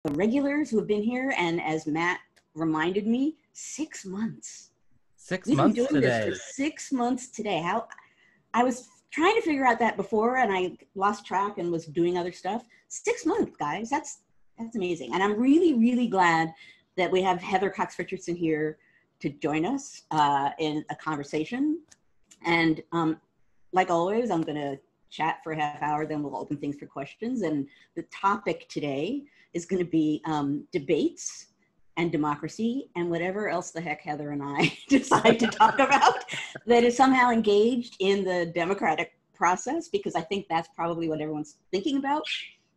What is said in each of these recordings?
the regulars who have been here, and as Matt reminded me, 6 months. 6 months We've been doing today. this for 6 months today. How I was trying to figure out that before, and I lost track and was doing other stuff. 6 months, guys. That's amazing. And I'm really, really glad that we have Heather Cox Richardson here to join us in a conversation. And like always, I'm going to chat for a half hour, then we'll open things for questions. And the topic today is going to be debates and democracy and whatever else the heck Heather and I decide to talk about that is somehow engaged in the democratic process, because I think that's probably what everyone's thinking about,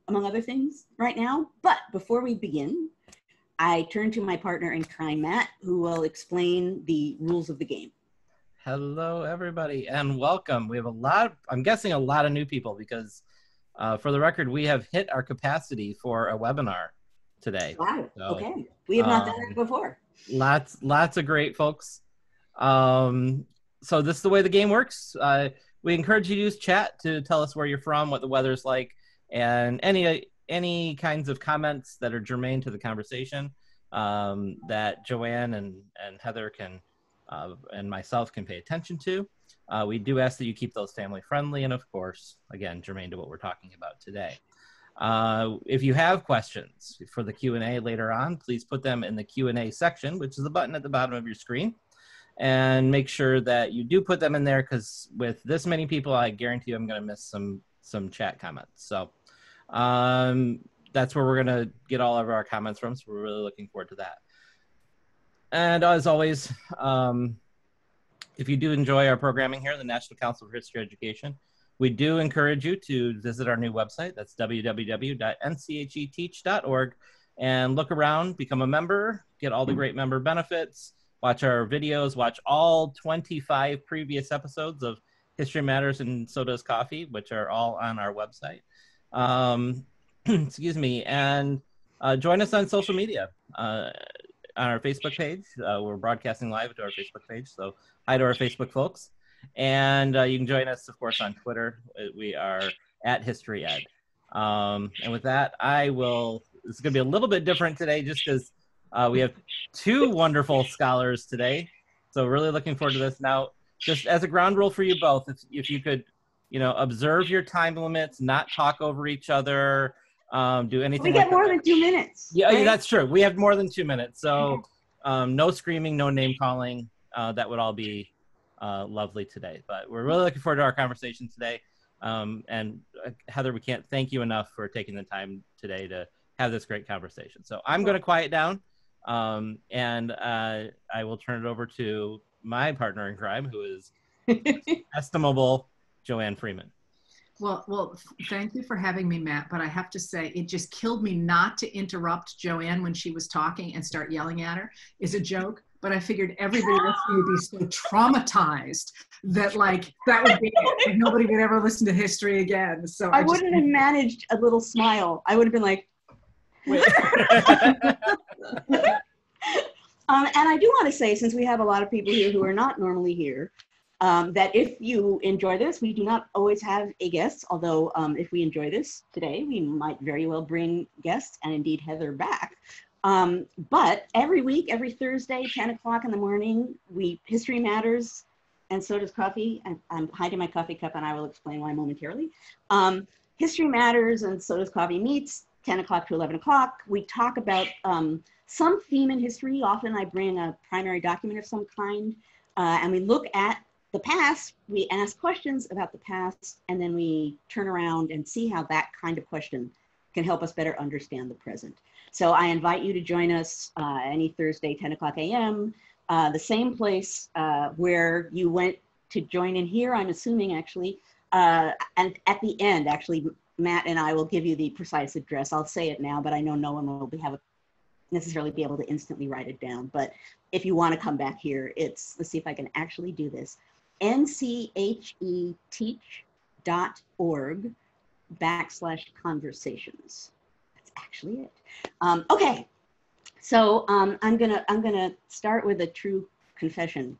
among other things, right now. But before we begin, I turn to my partner in crime, Matt, who will explain the rules of the game. Hello, everybody, and welcome. We have I'm guessing a lot of new people because for the record, we have hit our capacity for a webinar today. Wow, so, okay. We have not done that before. Lots of great folks. So this is the way the game works. We encourage you to use chat to tell us where you're from, what the weather's like, and any kinds of comments that are germane to the conversation that Joanne and Heather can and myself can pay attention to. We do ask that you keep those family friendly and, of course, again, germane to what we're talking about today. If you have questions for the Q&A later on, please put them in the Q&A section, which is the button at the bottom of your screen. And make sure that you do put them in there, because with this many people, I guarantee you I'm going to miss some chat comments. So that's where we're going to get all of our comments from. So we're really looking forward to that. And as always, if you do enjoy our programming here, the National Council for History Education, we do encourage you to visit our new website. That's www.ncheteach.org, and look around, become a member, get all the great member benefits, watch our videos, watch all 25 previous episodes of History Matters and So Does Coffee, which are all on our website. Excuse me, and join us on social media. On our Facebook page. We're broadcasting live to our Facebook page, so hi to our Facebook folks. And you can join us, of course, on Twitter. We are at History Ed. And with that, it's going to be a little bit different today just because we have two wonderful scholars today. So really looking forward to this. Now, just as a ground rule for you both, if you could, observe your time limits, not talk over each other, do anything. We get more than 2 minutes. Yeah, right? That's true. We have more than 2 minutes. So no screaming, no name calling. That would all be lovely today. But we're really looking forward to our conversation today. And Heather, we can't thank you enough for taking the time today to have this great conversation. So I'm going to quiet down, and I will turn it over to my partner in crime, who is estimable Joanne Freeman. Well, thank you for having me, Matt, but I have to say it just killed me not to interrupt Joanne when she was talking and start yelling at her. Is a joke, but I figured everybody listening would be so traumatized that that would be it. Like, nobody would ever listen to history again. So I wouldn't have managed a little smile. I would have been like, and I do want to say, since we have a lot of people here who are not normally here, that if you enjoy this, we do not always have a guest, although if we enjoy this today, we might very well bring guests, and indeed Heather back. But every week, every Thursday, 10 o'clock in the morning, History Matters, and So Does Coffee. And I'm hiding my coffee cup, and I will explain why momentarily. History Matters and So Does Coffee meets 10 o'clock to 11 o'clock. We talk about some theme in history. Often I bring a primary document of some kind, and we look at the past, we ask questions about the past, and then we turn around and see how that kind of question can help us better understand the present. So I invite you to join us any Thursday, 10 o'clock a.m., the same place where you went to join in here, I'm assuming, actually. And at the end, actually, Matt and I will give you the precise address. I'll say it now, but I know no one will necessarily be able to instantly write it down. But if you want to come back here, let's see if I can actually do this. NCHEteach.org/conversations. That's actually it. Okay, so I'm gonna start with a true confession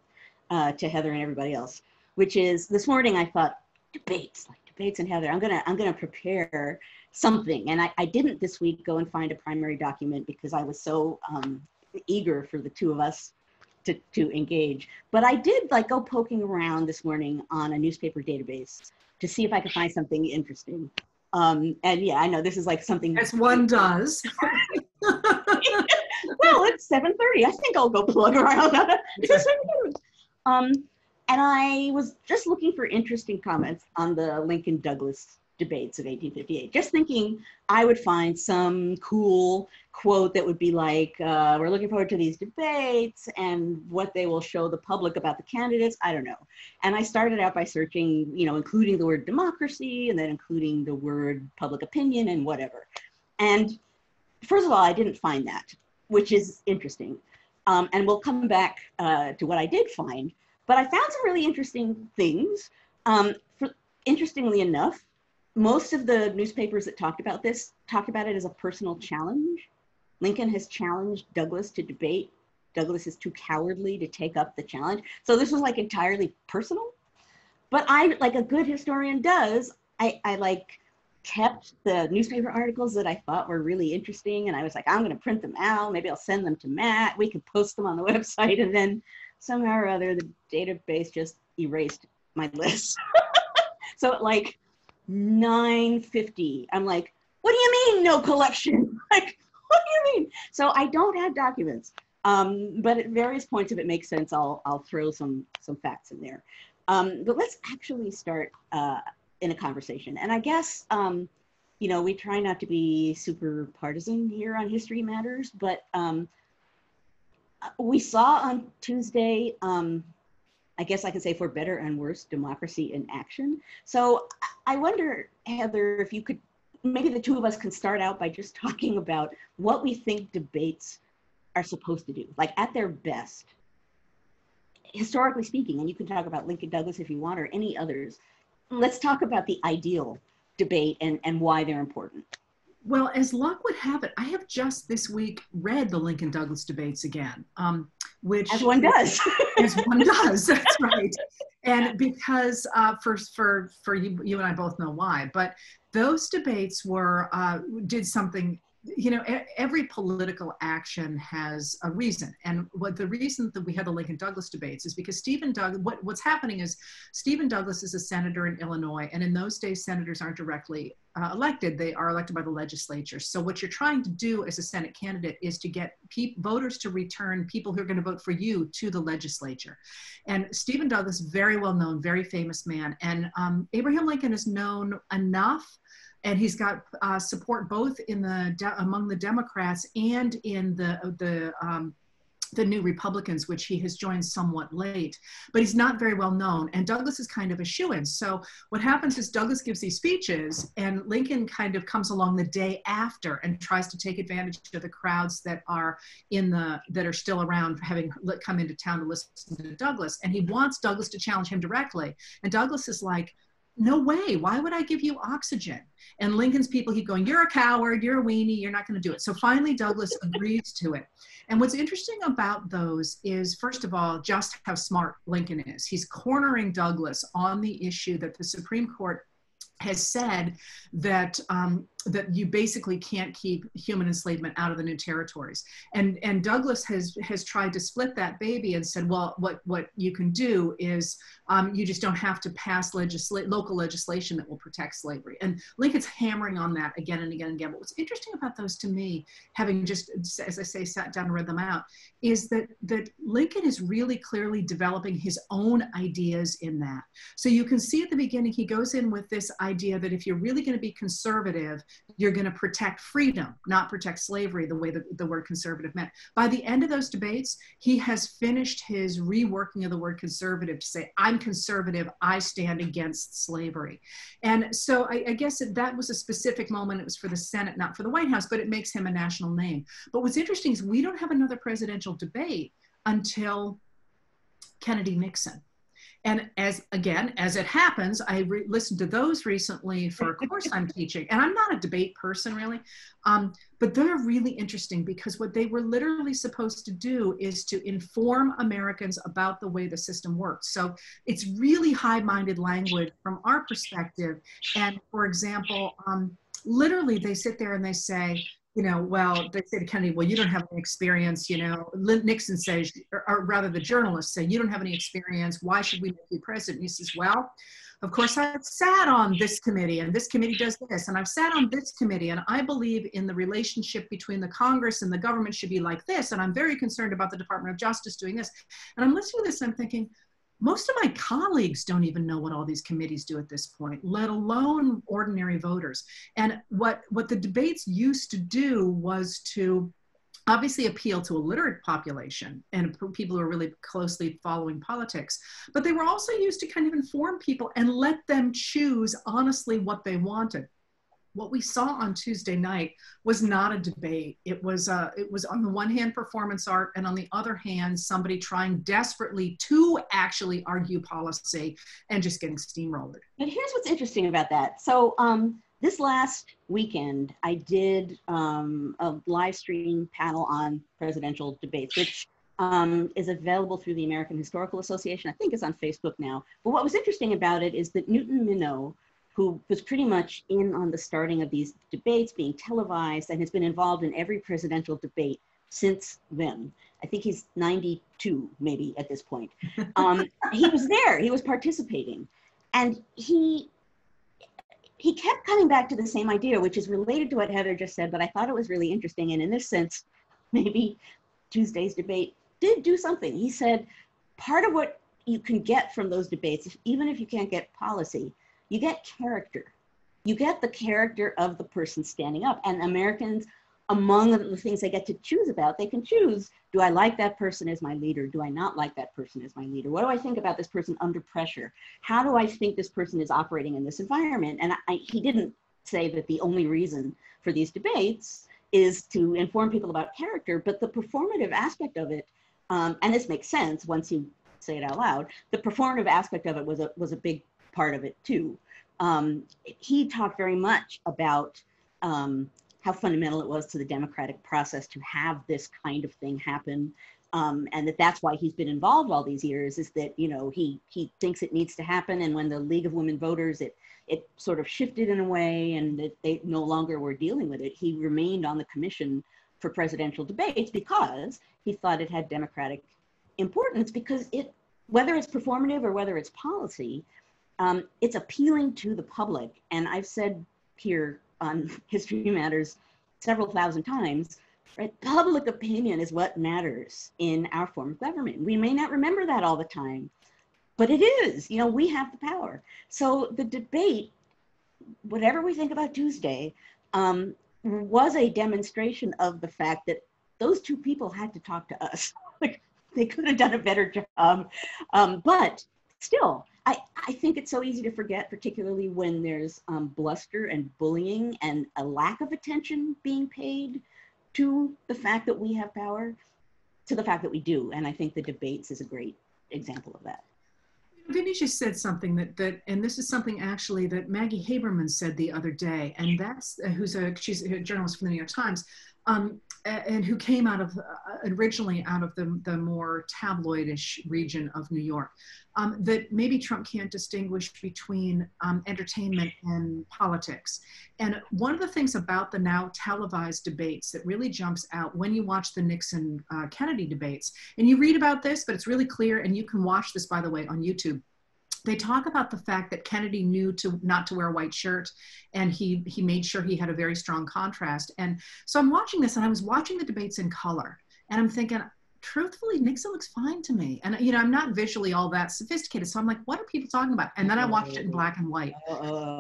to Heather and everybody else, which is this morning I thought debates, debates, and Heather, I'm gonna prepare something. And I didn't this week go and find a primary document because I was so eager for the two of us to engage. But I did like go poking around this morning on a newspaper database to see if I could find something interesting. And yeah, I know this is like something. As one does. Well, it's 7:30. I think I'll go plug around. And I was just looking for interesting comments on the Lincoln-Douglas debates of 1858, just thinking I would find some cool quote that would be like, we're looking forward to these debates and what they will show the public about the candidates. I don't know. And I started out by searching, you know, including the word democracy and then including the word public opinion and whatever. And first of all, I didn't find that, which is interesting. And we'll come back to what I did find. But I found some really interesting things. Interestingly enough, most of the newspapers that talked about this talked about it as a personal challenge. Lincoln has challenged Douglas to debate. Douglas is too cowardly to take up the challenge. So this was like entirely personal. But I, like a good historian does, I like kept the newspaper articles that I thought were really interesting. And I was like, I'm gonna print them out. Maybe I'll send them to Matt. We can post them on the website. And then somehow or other, the database just erased my list. So at like 9:50, I'm like, what do you mean no collection? Like, what do you mean? So I don't have documents, but at various points, if it makes sense, I'll throw some facts in there. But let's actually start in a conversation. And I guess, you know, we try not to be super partisan here on History Matters, but we saw on Tuesday, I guess I can say for better and worse, democracy in action. So I wonder, Heather, if you could, maybe the two of us can start out by just talking about what we think debates are supposed to do, like at their best, historically speaking, and you can talk about Lincoln Douglas if you want, or any others. Let's talk about the ideal debate and why they're important. Well, as luck would have it, I have just this week read the Lincoln Douglas debates again, which as one does. As one does, that's right. And because for you and I both know why, but those debates were did something. You know, every political action has a reason. And what the reason that we had the Lincoln Douglas debates is because what's happening is Stephen Douglas is a senator in Illinois. And in those days, senators aren't directly elected. They are elected by the legislature. So what you're trying to do as a Senate candidate is to get voters to return people who are going to vote for you to the legislature. And Stephen Douglas, very well known, very famous man. And Abraham Lincoln is known enough. And he's got support both in among the Democrats and in the New Republicans, which he has joined somewhat late. But he's not very well known, and Douglas is kind of a shoo-in. So what happens is Douglas gives these speeches, and Lincoln kind of comes along the day after and tries to take advantage of the crowds that are still around, having come into town to listen to Douglas. And he wants Douglas to challenge him directly, and Douglas is like, no way, why would I give you oxygen? And Lincoln's people keep going, you're a coward, you're a weenie, you're not going to do it. So finally, Douglas agrees to it. And what's interesting about those is, first of all, just how smart Lincoln is. He's cornering Douglas on the issue that the Supreme Court has said that that you basically can't keep human enslavement out of the new territories. And Douglas has tried to split that baby and said, well, what you can do is you just don't have to pass local legislation that will protect slavery. And Lincoln's hammering on that again and again and again. But what's interesting about those to me, having just, as I say, sat down and read them out, is that Lincoln is really clearly developing his own ideas in that. So you can see at the beginning, he goes in with this idea that if you're really going to be conservative, you're going to protect freedom, not protect slavery, the way the word conservative meant. By the end of those debates, he has finished his reworking of the word conservative to say, I'm conservative, I stand against slavery. And so I guess that was a specific moment. It was for the Senate, not for the White House, but it makes him a national name. But what's interesting is we don't have another presidential debate until Kennedy-Nixon. And as it happens, I listened to those recently for a course I'm teaching. And I'm not a debate person really, but they're really interesting because what they were literally supposed to do is to inform Americans about the way the system works. So it's really high-minded language from our perspective. And for example, literally they sit there and they say, well, they say to Kennedy, well, you don't have any experience, Nixon says, or rather the journalists say, you don't have any experience. Why should we make you president? And he says, well, of course, I've sat on this committee and this committee does this, and I've sat on this committee, and I believe in the relationship between the Congress and the government should be like this, and I'm very concerned about the Department of Justice doing this. And I'm listening to this and I'm thinking, most of my colleagues don't even know what all these committees do at this point, let alone ordinary voters. And what the debates used to do was to obviously appeal to a literate population and people who are really closely following politics, but they were also used to kind of inform people and let them choose honestly what they wanted. What we saw on Tuesday night was not a debate. It was on the one hand performance art, and on the other hand somebody trying desperately to actually argue policy and just getting steamrolled. And here's what's interesting about that. So this last weekend, I did a live stream panel on presidential debates, which is available through the American Historical Association. I think it's on Facebook now. But what was interesting about it is that Newton Minow, who was pretty much in on the starting of these debates being televised and has been involved in every presidential debate since then. I think he's 92 maybe at this point. He was there, he was participating. And he kept coming back to the same idea, which is related to what Heather just said, but I thought it was really interesting. And in this sense, maybe Tuesday's debate did do something. He said, part of what you can get from those debates, even if you can't get policy, you get character. You get the character of the person standing up. And Americans, among the things they get to choose about, they can choose, do I like that person as my leader? Do I not like that person as my leader? What do I think about this person under pressure? How do I think this person is operating in this environment? And he didn't say that the only reason for these debates is to inform people about character, but the performative aspect of it, and this makes sense once you say it out loud, the performative aspect of it was a big part of it too. He talked very much about how fundamental it was to the democratic process to have this kind of thing happen, and that's why he's been involved all these years, is that he thinks it needs to happen. And when the League of Women Voters, it sort of shifted in a way and that they no longer were dealing with it, he remained on the commission for presidential debates because he thought it had democratic importance, because whether it's performative or whether it's policy, it's appealing to the public. And I've said here on History Matters several thousand times, right? Public opinion is what matters in our form of government. We may not remember that all the time, but it is, we have the power. So the debate, whatever we think about Tuesday, was a demonstration of the fact that those two people had to talk to us. Like, they could have done a better job, but still, I think it's so easy to forget, particularly when there's bluster and bullying and a lack of attention being paid to the fact that we have power, to the fact that we do. And I think the debates is a great example of that. Vinny just said something and this is something actually that Maggie Haberman said the other day, and that's she's a journalist from the New York Times, and who came originally out of the more tabloidish region of New York, that maybe Trump can't distinguish between entertainment and politics. And one of the things about the now televised debates that really jumps out when you watch the Nixon Kennedy debates, and you read about this, but it's really clear, and you can watch this, by the way, on YouTube. They talk about the fact that Kennedy knew not to wear a white shirt, and he made sure he had a very strong contrast. And so I'm watching this, and I was watching the debates in color, and I'm thinking, truthfully, Nixon looks fine to me. And I'm not visually all that sophisticated, so I'm like, what are people talking about? And then I watched it in black and white,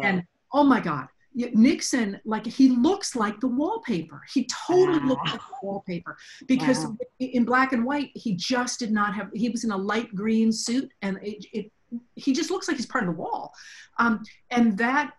and oh my God, Nixon, like, he looks like the wallpaper. He totally looks like the wallpaper, because in black and white, he just did not have, he was in a light green suit, and he just looks like he's part of the wall. And that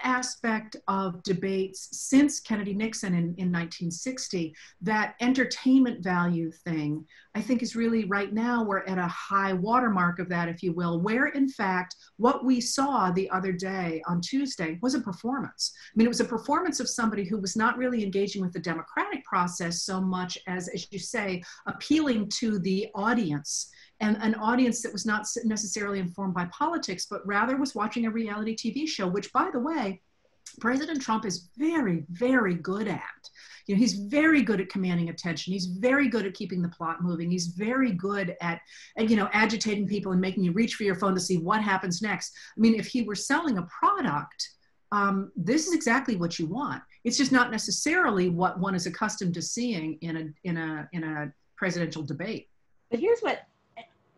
aspect of debates since Kennedy-Nixon in 1960, that entertainment value thing, I think is really right now we're at a high watermark of that, if you will, where in fact what we saw the other day on Tuesday was a performance. I mean, it was a performance of somebody who was not really engaging with the democratic process so much as you say, appealing to the audience, and an audience that was not necessarily informed by politics, but rather was watching a reality TV show, which, by the way, President Trump is very, very good at. You know, he's very good at commanding attention. He's very good at keeping the plot moving. He's very good at you know, agitating people and making you reach for your phone to see what happens next. I mean, if he were selling a product, this is exactly what you want. It's just not necessarily what one is accustomed to seeing in a presidential debate. But here's what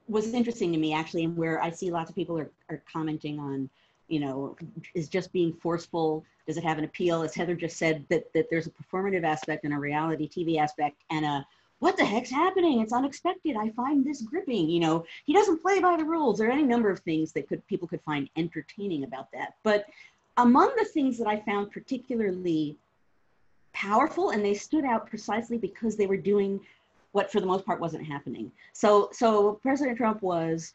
was interesting to me, actually, and where I see lots of people are commenting on, you know, is just being forceful, does it have an appeal? As Heather just said, that there's a performative aspect and a reality TV aspect and a, what the heck's happening? It's unexpected. I find this gripping. You know, he doesn't play by the rules, or any number of things that people could find entertaining about that. But among the things that I found particularly powerful, and they stood out precisely because they were doing what for the most part wasn't happening. So President Trump was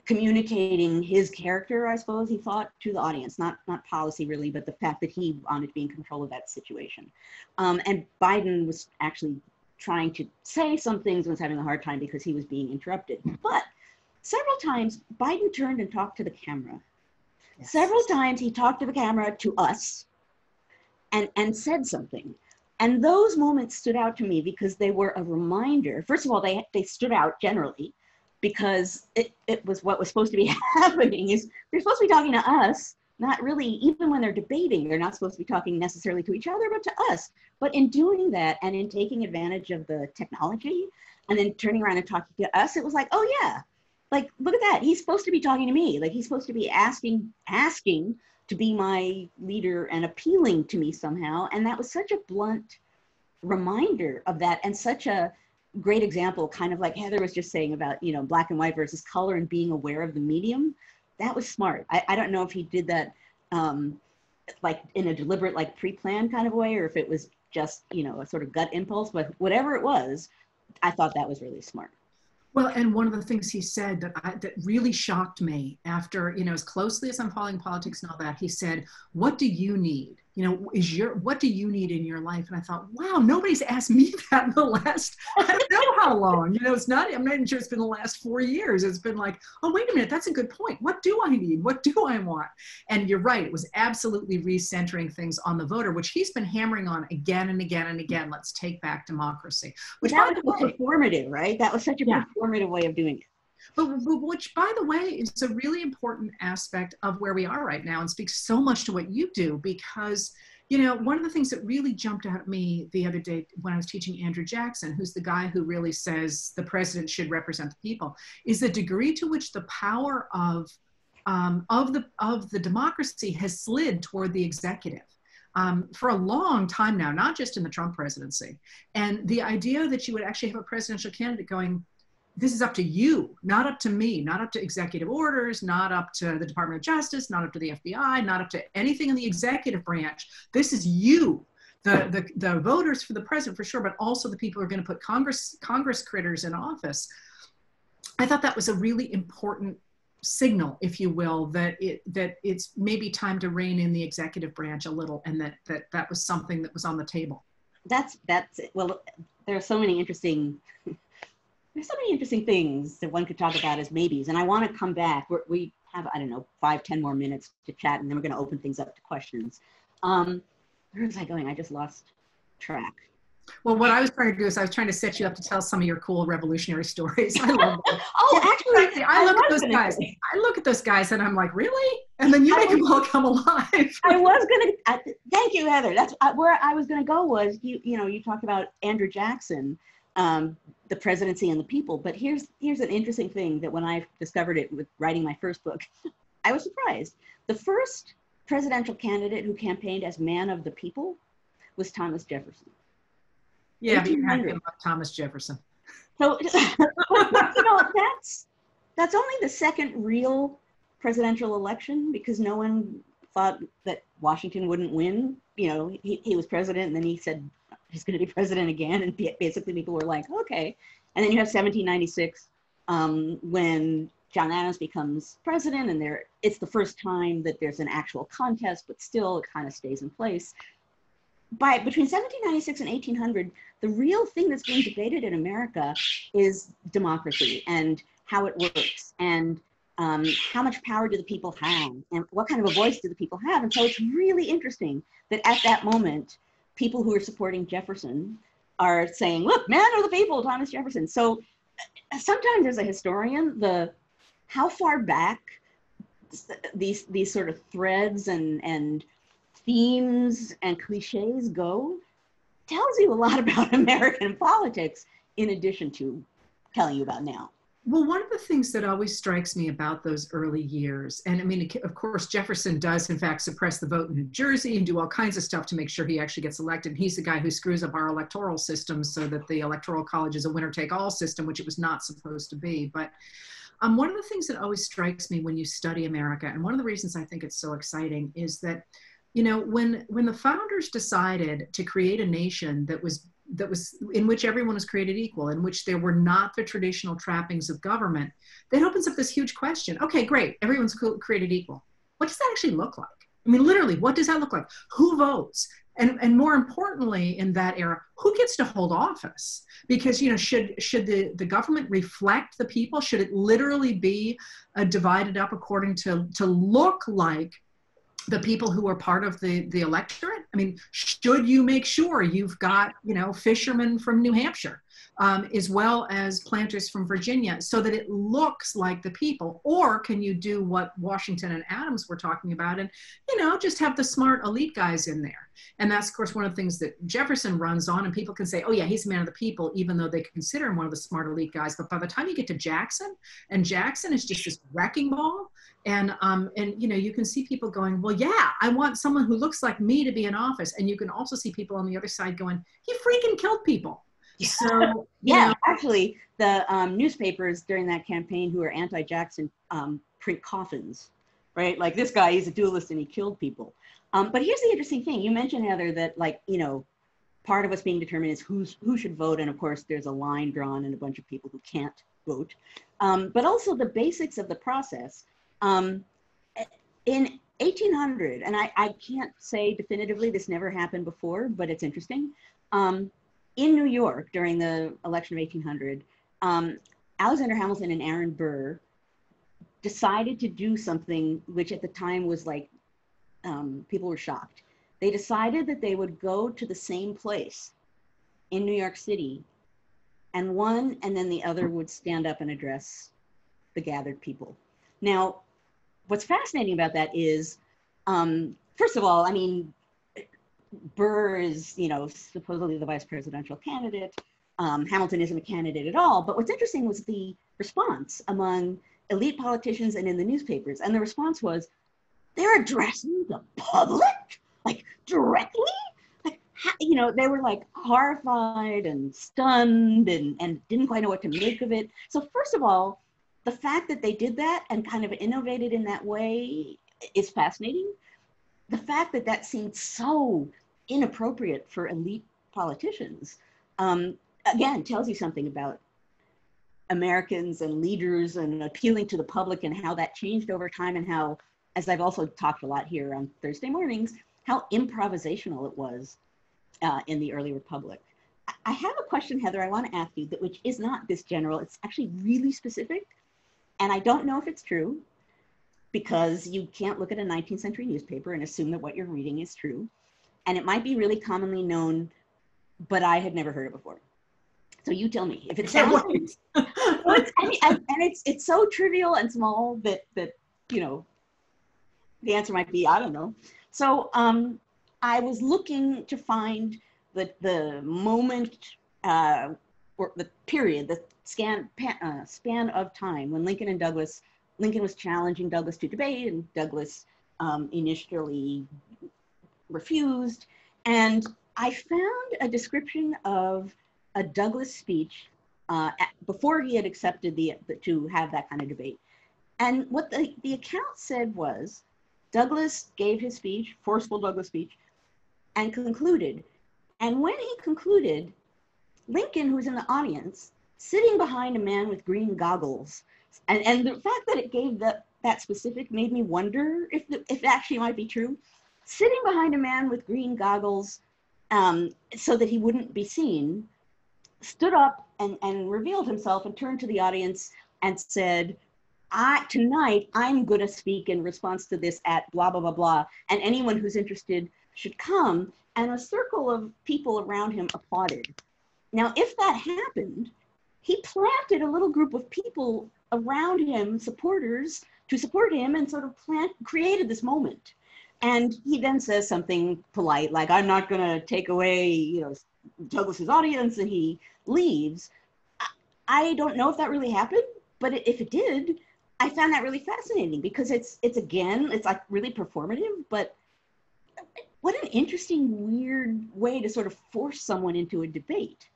communicating his character, I suppose he thought, to the audience, not policy really, but the fact that he wanted to be in control of that situation. And Biden was actually trying to say some things and was having a hard time because he was being interrupted. But several times Biden turned and talked to the camera. Yes. Several times he talked to the camera, to us, and said something. And those moments stood out to me because they were a reminder. First of all, they stood out generally because it was what was supposed to be happening. Is they're supposed to be talking to us, not really, even when they're debating, they're not supposed to be talking necessarily to each other, but to us. But in doing that and in taking advantage of the technology and then turning around and talking to us, it was like, oh yeah, like, look at that. He's supposed to be talking to me. Like, he's supposed to be asking to be my leader and appealing to me somehow. And that was such a blunt reminder of that, and such a great example, kind of like Heather was just saying about, you know, black and white versus color and being aware of the medium. That was smart. I don't know if he did that like in a deliberate, like pre-planned kind of way, or if it was just, you know, a sort of gut impulse, but whatever it was, I thought that was really smart. Well, and one of the things he said that really shocked me after, you know, as closely as I'm following politics and all that, he said, what do you need? You know, what do you need in your life? And I thought, wow, nobody's asked me that in the last, I don't know how long, you know, I'm not even sure it's been the last 4 years. It's been like, oh, wait a minute, that's a good point. What do I need? What do I want? And you're right. It was absolutely recentering things on the voter, which he's been hammering on again and again and again. Let's take back democracy. Which that was performative, right? That was such a performative way of doing it. But which, by the way, is a really important aspect of where we are right now and speaks so much to what you do, because, you know, one of the things that really jumped out at me the other day when I was teaching Andrew Jackson, who's the guy who really says the president should represent the people, is the degree to which the power of the democracy has slid toward the executive. For a long time now, not just in the Trump presidency. And the idea that you would actually have a presidential candidate going, this is up to you, not up to me, not up to executive orders, not up to the Department of Justice, not up to the FBI, not up to anything in the executive branch. This is you, the voters for the president for sure, but also the people who are going to put Congress critters in office. I thought that was a really important signal, if you will, that it's maybe time to rein in the executive branch a little, and that was something that was on the table. That's well, there are so many interesting. There's so many interesting things that one could talk about as maybes, and I want to come back. We have, I don't know, 5-10 more minutes to chat, and then we're going to open things up to questions. Where was I going? I just lost track. Well, what I was trying to do is I was trying to set you up to tell some of your cool revolutionary stories. I love that. Oh, actually, I look at those guys. I look at those guys, and I'm like, really? And then you make them all come alive. I was going to. Thank you, Heather. That's where I was going to go. Was you talked about Andrew Jackson. The presidency and the people. But here's an interesting thing that when I discovered it with writing my first book, I was surprised. The first presidential candidate who campaigned as man of the people was Thomas Jefferson. Yeah, but you're happy about Thomas Jefferson. So, you know, That's only the second real presidential election because no one thought that Washington wouldn't win. You know, he was president and then he said he's going to be president again. And basically people were like, okay. And then you have 1796 when John Adams becomes president, and it's the first time that there's an actual contest, but still it kind of stays in place. Between 1796 and 1800, the real thing that's being debated in America is democracy and how it works, and how much power do the people have, and what kind of a voice do the people have. And so it's really interesting that at that moment, people who are supporting Jefferson are saying, look, man of the people, Thomas Jefferson. So sometimes as a historian, how far back these sort of threads and themes and cliches go tells you a lot about American politics, in addition to telling you about now. Well, one of the things that always strikes me about those early years, and I mean, of course, Jefferson does, in fact, suppress the vote in New Jersey and do all kinds of stuff to make sure he actually gets elected. He's the guy who screws up our electoral system so that the Electoral College is a winner-take-all system, which it was not supposed to be. But one of the things that always strikes me when you study America, and one of the reasons I think it's so exciting, is that, you know, when the founders decided to create a nation that was in which everyone was created equal, in which there were not the traditional trappings of government, that opens up this huge question. Okay, great, everyone's created equal. What does that actually look like? I mean, literally, what does that look like? Who votes? And more importantly, in that era, who gets to hold office? Because, you know, should the government reflect the people? Should it literally be divided up according to look like the people who are part of the electorate? I mean, should you make sure you've got, you know, fishermen from New Hampshire, as well as planters from Virginia, so that it looks like the people? Or can you do what Washington and Adams were talking about and, you know, just have the smart elite guys in there? And that's, of course, one of the things that Jefferson runs on, and people can say, oh yeah, he's a man of the people, even though they consider him one of the smart elite guys. But by the time you get to Jackson, and Jackson is just this wrecking ball, and you know, you can see people going, well, yeah, I want someone who looks like me to be in office. And you can also see people on the other side going, he freaking killed people. So yeah, know, actually, the newspapers during that campaign who are anti-Jackson print coffins, right? Like, this guy, he's a duelist and he killed people. But here's the interesting thing. You mentioned, Heather, that, like, you know, part of what's being determined is who should vote. And of course, there's a line drawn and a bunch of people who can't vote. But also the basics of the process. In 1800, and I can't say definitively this never happened before, but it's interesting. In New York, during the election of 1800, Alexander Hamilton and Aaron Burr decided to do something which at the time was like, people were shocked. They decided that they would go to the same place in New York City, and one and then the other would stand up and address the gathered people. Now, what's fascinating about that is, first of all, I mean, Burr is, you know, supposedly the vice presidential candidate. Hamilton isn't a candidate at all. But what's interesting was the response among elite politicians and in the newspapers. And the response was, they're addressing the public, like, directly? Like, you know, they were like horrified and stunned and didn't quite know what to make of it. So first of all, the fact that they did that and kind of innovated in that way is fascinating. The fact that that seemed so inappropriate for elite politicians, again, tells you something about Americans and leaders and appealing to the public, and how that changed over time, and how, as I've also talked a lot here on Thursday mornings, how improvisational it was in the early republic. I have a question, Heather, I want to ask you, which is not this general, it's actually really specific. And I don't know if it's true, because you can't look at a 19th century newspaper and assume that what you're reading is true. And it might be really commonly known, but I had never heard it before. So you tell me if it sounds and it's so trivial and small that you know, the answer might be, I don't know. So I was looking to find the moment or the period, the span of time when Lincoln was challenging Douglas to debate, and Douglas initially refused. And I found a description of a Douglas speech before he had accepted to have that kind of debate. And what the account said was, Douglas gave his speech, forceful Douglas speech, and concluded. And when he concluded, Lincoln, who was in the audience, sitting behind a man with green goggles, and the fact that it gave that specific made me wonder if it actually might be true. Sitting behind a man with green goggles, so that he wouldn't be seen, stood up and revealed himself and turned to the audience and said, tonight I'm going to speak in response to this at blah, blah, blah, blah, and anyone who's interested should come. And a circle of people around him applauded. Now, if that happened, he planted a little group of people around him, supporters, to support him, and sort of created this moment. And he then says something polite, like, I'm not going to take away, Douglas's audience, and he leaves. I don't know if that really happened, but if it did, I found that really fascinating, because it's like really performative, but what an interesting, weird way to sort of force someone into a debate.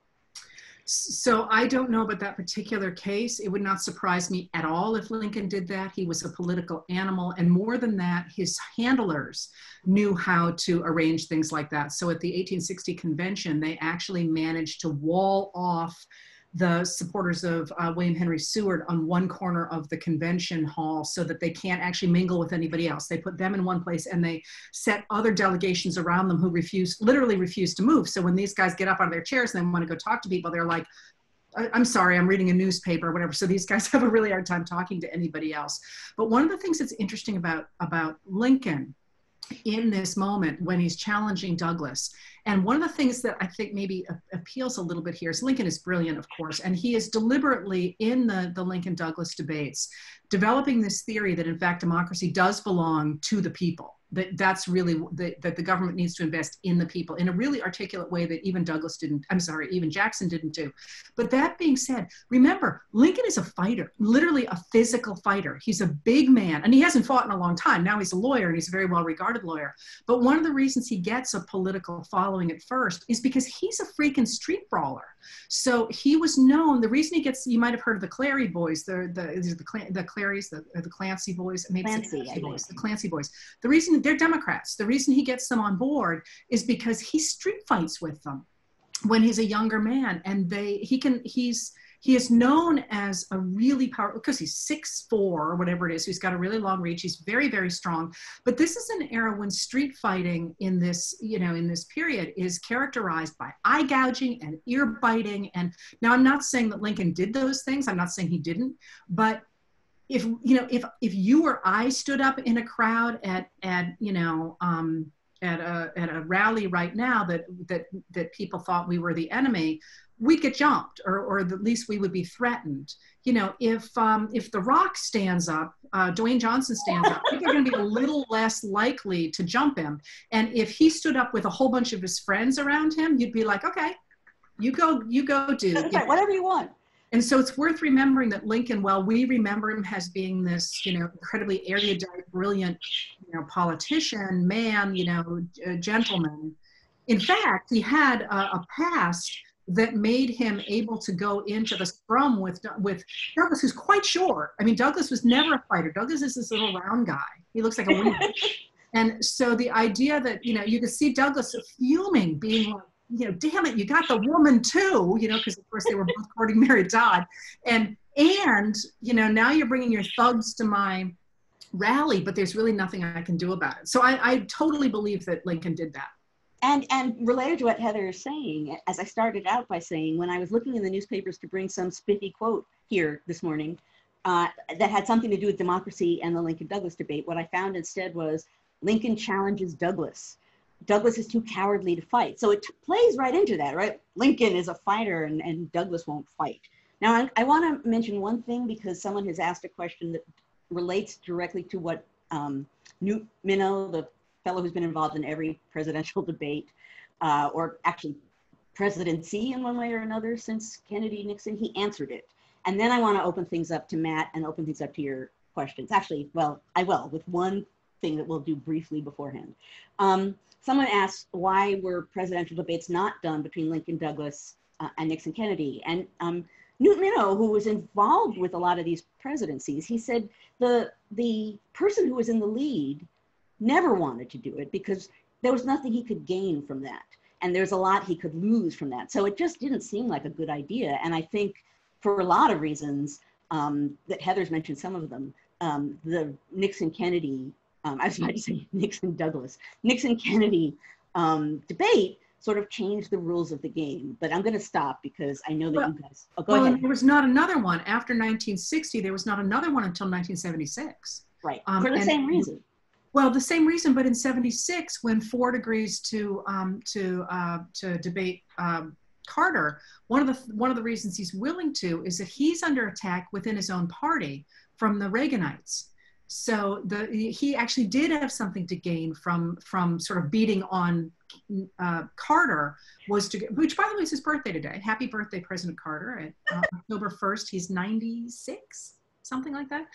So I don't know about that particular case. It would not surprise me at all if Lincoln did that. He was a political animal. And more than that, his handlers knew how to arrange things like that. So at the 1860 convention, they actually managed to wall off the supporters of William Henry Seward on one corner of the convention hall so that they can't actually mingle with anybody else. They put them in one place, and they set other delegations around them who literally refused to move. So when these guys get up out of their chairs and they want to go talk to people, they're like, I'm sorry, I'm reading a newspaper or whatever. So these guys have a really hard time talking to anybody else. But one of the things that's interesting about Lincoln in this moment when he's challenging Douglas, and one of the things that I think maybe appeals a little bit here is Lincoln is brilliant, of course, and he is deliberately in the Lincoln-Douglas debates developing this theory that in fact democracy does belong to the people. That's really that the government needs to invest in the people in a really articulate way that even even Jackson didn't do. But that being said, remember, Lincoln is a fighter, literally a physical fighter. He's a big man, and he hasn't fought in a long time. Now he's a lawyer, and he's a very well-regarded lawyer. But one of the reasons he gets a political following at first is because he's a freaking street brawler. So he was known. The reason he gets, you might have heard of the Clary boys, the Clarys, the Clancy boys, maybe the Clancy boys. The reason they're Democrats, the reason he gets them on board is because he street fights with them when he's a younger man, and he is known as a really powerful, because he's 6'4" or whatever it is. He's got a really long reach. He's very, very strong. But this is an era when street fighting in this period is characterized by eye gouging and ear biting. And now I'm not saying that Lincoln did those things. I'm not saying he didn't, but if you or I stood up in a crowd at a rally right now that people thought we were the enemy, we'd get jumped, or at least we would be threatened. If The Rock stands up, Dwayne Johnson stands up, people are going to be a little less likely to jump him. And if he stood up with a whole bunch of his friends around him, you'd be like, okay, you go, dude. Right, whatever you want. And so it's worth remembering that Lincoln, while we remember him as being this, incredibly erudite, brilliant, politician, man, gentleman, in fact, he had a past that made him able to go into the scrum with Douglas, who's quite short. I mean, Douglas was never a fighter. Douglas is this little round guy. He looks like a winner. And so the idea that, you could see Douglas fuming, being like, damn it, you got the woman too, because of course they were both courting Mary Todd. And now you're bringing your thugs to my rally, but there's really nothing I can do about it. So I totally believe that Lincoln did that. And related to what Heather is saying, as I started out by saying, when I was looking in the newspapers to bring some spiffy quote here this morning that had something to do with democracy and the Lincoln-Douglas debate, what I found instead was Lincoln challenges Douglas. Douglas is too cowardly to fight. So it plays right into that, right? Lincoln is a fighter and Douglas won't fight. Now, I want to mention one thing, because someone has asked a question that relates directly to what Newt Minow, the fellow who's been involved in every presidential debate, or actually presidency in one way or another since Kennedy, Nixon, he answered it. And then I want to open things up to Matt and open things up to your questions. Actually, well, I will, with one thing that we'll do briefly beforehand. Someone asked, why were presidential debates not done between Lincoln, Douglas, and Nixon, Kennedy? And Newt Minow, who was involved with a lot of these presidencies, he said the person who was in the lead never wanted to do it because there was nothing he could gain from that. And there's a lot he could lose from that. So it just didn't seem like a good idea. And I think for a lot of reasons that Heather's mentioned some of them, the Nixon-Kennedy, I was about to say Nixon-Douglas, Nixon-Kennedy debate sort of changed the rules of the game. But I'm going to stop because I know that you guys, go ahead. And there was not another one after 1960. There was not another one until 1976. Right, for the same reason. Well, the same reason, but in '76, when Ford agrees to debate Carter, one of the reasons he's willing to is that he's under attack within his own party from the Reaganites. So he actually did have something to gain from sort of beating on Carter, which by the way is his birthday today. Happy birthday, President Carter! At October 1st, he's 96, something like that.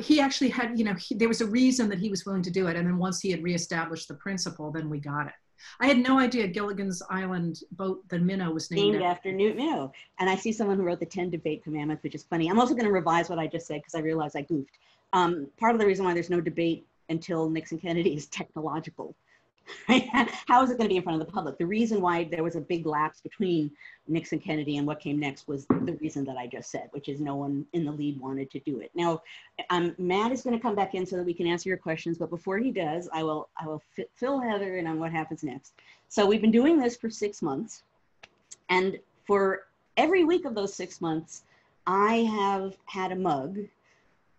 He actually had, there was a reason that he was willing to do it. And then once he had reestablished the principle, then we got it. I had no idea Gilligan's Island boat, the Minnow, was named after Newt Minow. And I see someone who wrote the 10 debate commandments, which is funny. I'm also going to revise what I just said because I realized I goofed. Part of the reason why there's no debate until Nixon-Kennedy is technological. Right? How is it going to be in front of the public? The reason why there was a big lapse between Nixon-Kennedy and what came next was the reason that I just said, which is no one in the lead wanted to do it. Now, Matt is going to come back in so that we can answer your questions, but before he does, I will fill Heather in on what happens next. So we've been doing this for 6 months, and for every week of those 6 months, I have had a mug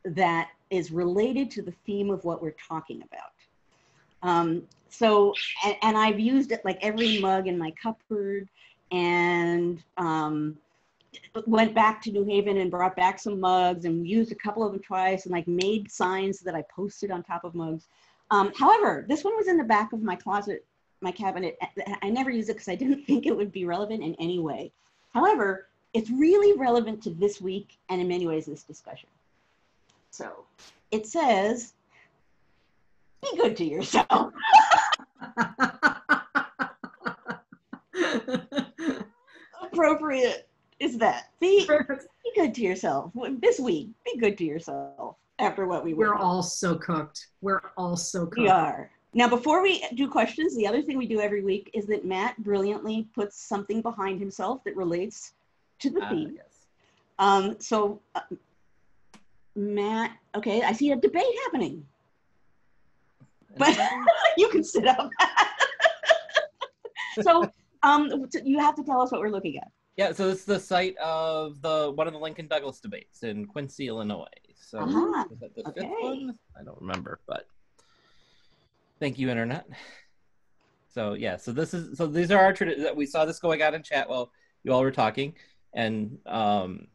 that is related to the theme of what we're talking about. So, and I've used it like every mug in my cupboard, and went back to New Haven and brought back some mugs and used a couple of them twice and like made signs that I posted on top of mugs. However, this one was in the back of my closet, my cabinet. I never used it because I didn't think it would be relevant in any way. However, it's really relevant to this week and in many ways this discussion. So it says, be good to yourself. Appropriate is that. Be good to yourself. This week, be good to yourself after what we were. We're all so cooked. We're all so cooked. We are. Now, before we do questions, the other thing we do every week is that Matt brilliantly puts something behind himself that relates to the theme. Yes. Matt, okay, I see a debate happening. But you can sit up. So you have to tell us what we're looking at. Yeah, so this is the site of one of the Lincoln Douglas debates in Quincy, Illinois. So is that the fifth one? I don't remember, but thank you, Internet. So yeah, so these are our traditions. We saw this going on in chat while you all were talking, and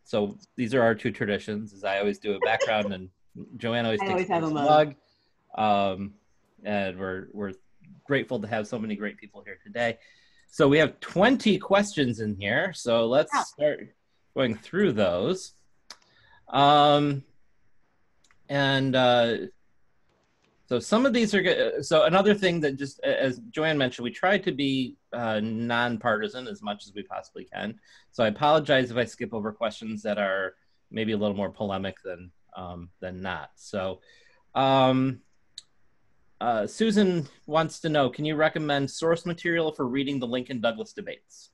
so these are our two traditions. As I always do a background, and Joanne always takes a mug. And we're grateful to have so many great people here today. So we have 20 questions in here. So let's start going through those. So some of these are good. So another thing that just, as Joanne mentioned, we try to be nonpartisan as much as we possibly can. So I apologize if I skip over questions that are maybe a little more polemic than not. So Susan wants to know, can you recommend source material for reading the Lincoln Douglas debates?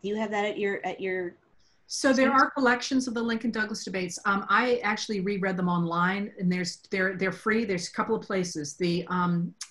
Do you have that at your So there are collections of the Lincoln Douglas debates. I actually reread them online, and they're free. There's a couple of places. The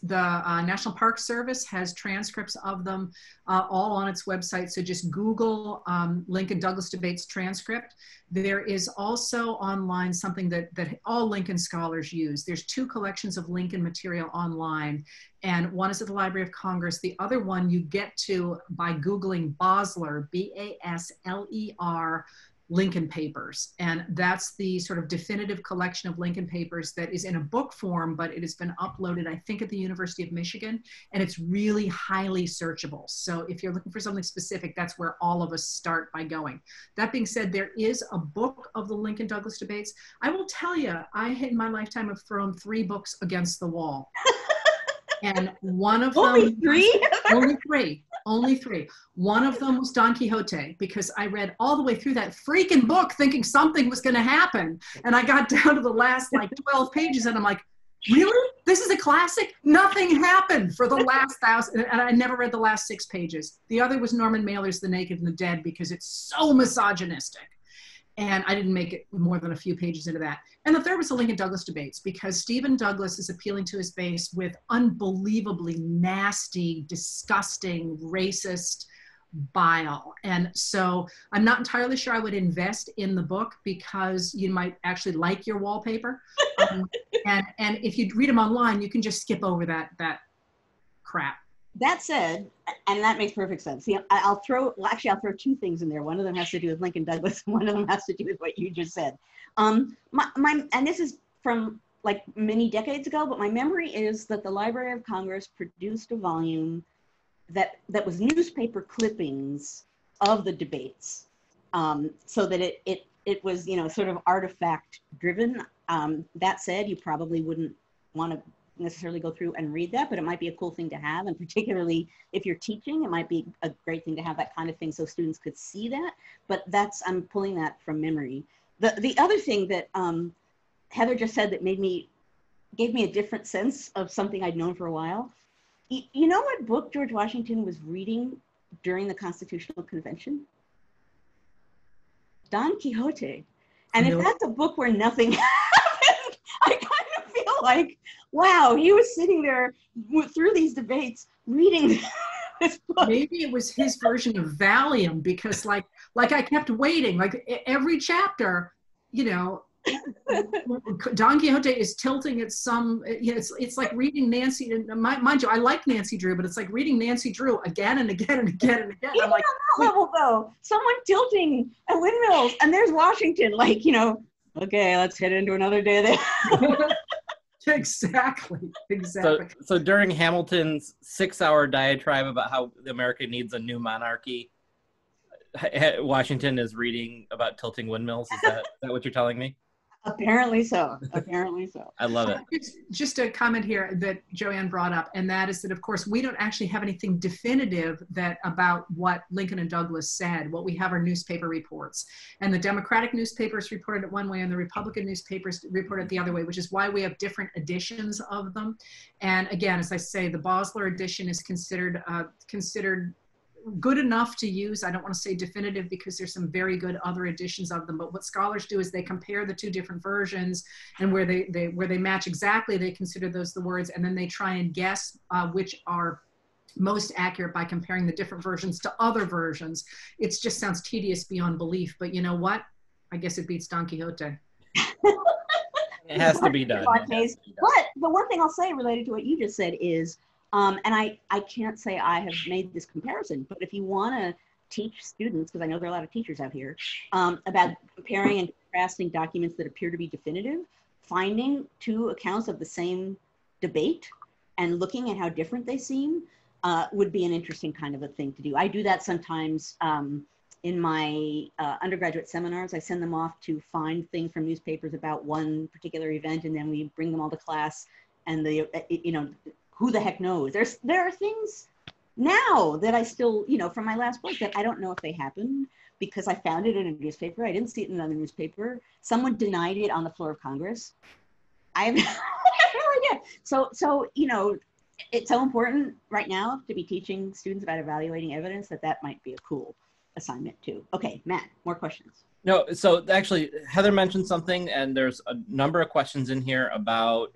National Park Service has transcripts of them all on its website. So just Google Lincoln Douglas debates transcript. There is also online something that all Lincoln scholars use. There's 2 collections of Lincoln material online, and one is at the Library of Congress. The other one you get to by Googling Bosler, B-A-S-L-E-R, Lincoln Papers. And that's the sort of definitive collection of Lincoln Papers that is in a book form, but it has been uploaded, I think, at the University of Michigan, and it's really highly searchable. So if you're looking for something specific, that's where all of us start by going. That being said, there is a book of the Lincoln Douglas debates. I will tell you, I in my lifetime have thrown 3 books against the wall. And one of Only them, three? only three. One of them was Don Quixote, because I read all the way through that freaking book thinking something was going to happen. And I got down to the last like 12 pages and I'm like, really? This is a classic? Nothing happened for the last 1,000. And I never read the last 6 pages. The other was Norman Mailer's The Naked and the Dead, because it's so misogynistic. And I didn't make it more than a few pages into that. And the third was the Lincoln Douglas debates, because Stephen Douglas is appealing to his base with unbelievably nasty, disgusting, racist bile. And so I'm not entirely sure I would invest in the book, because you might actually like your wallpaper. And if you read them online, you can just skip over that crap. That said, and that makes perfect sense. See, I'll throw 2 things in there. One of them has to do with Lincoln Douglas, and one of them has to do with what you just said. And this is from like many decades ago, but my memory is that the Library of Congress produced a volume that was newspaper clippings of the debates, so that it was, you know, sort of artifact driven. That said, you probably wouldn't want to necessarily go through and read that, but it might be a cool thing to have. And particularly if you're teaching, it might be a great thing to have that kind of thing so students could see that. But I'm pulling that from memory. The other thing that Heather just said that gave me a different sense of something I'd known for a while. You know what book George Washington was reading during the Constitutional Convention? Don Quixote. And if that's a book where nothing happened, I kind of feel like, wow, he was sitting there through these debates reading this book. Maybe it was his version of Valium, because like I kept waiting, like every chapter, you know, Don Quixote is tilting at some, you know, it's like reading Nancy, and mind you, I like Nancy Drew, but it's like reading Nancy Drew again and again and again and again. Even I'm like, on that level though, someone tilting at windmills, and there's Washington, like, you know, okay, let's head into another day there. Exactly. So during Hamilton's 6-hour diatribe about how America needs a new monarchy, Washington is reading about tilting windmills. Is that what you're telling me? Apparently so. Apparently so. I love it. Just a comment here that Joanne brought up, and that is that, of course, we don't actually have anything definitive about what Lincoln and Douglas said. What we have are newspaper reports. And the Democratic newspapers reported it one way, and the Republican newspapers reported it the other way, which is why we have different editions of them. And again, as I say, the Bosler edition is considered good enough to use. I don't want to say definitive, because there's some very good other editions of them, but what scholars do is they compare the 2 different versions, and where they match exactly, they consider those the words, and then they try and guess which are most accurate by comparing the different versions to other versions. It just sounds tedious beyond belief, but you know what? I guess it beats Don Quixote. It has to be done. But the one thing I'll say related to what you just said is, and I can't say I have made this comparison, but if you want to teach students, because I know there are a lot of teachers out here, about comparing and contrasting documents that appear to be definitive, finding 2 accounts of the same debate and looking at how different they seem would be an interesting kind of a thing to do. I do that sometimes in my undergraduate seminars. I send them off to find things from newspapers about one particular event, and then we bring them all to class, and who the heck knows? There are things now that I still, you know, from my last book that I don't know if they happened because I found it in a newspaper. I didn't see it in another newspaper. Someone denied it on the floor of Congress. I have no idea. So, you know, it's so important right now to be teaching students about evaluating evidence that might be a cool assignment too. Okay, Matt, more questions. No, so actually Heather mentioned something, and there's a number of questions in here about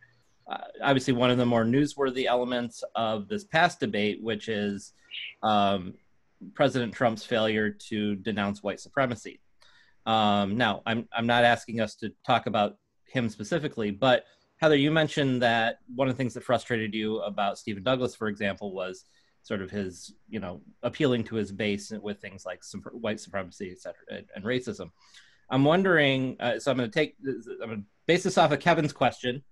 obviously one of the more newsworthy elements of this past debate, which is President Trump's failure to denounce white supremacy. Now, I'm not asking us to talk about him specifically, but Heather, you mentioned that one of the things that frustrated you about Stephen Douglas, for example, was sort of his, you know, appealing to his base with things like white supremacy, et cetera, and racism. I'm wondering, so I'm going to base this off of Kevin's question,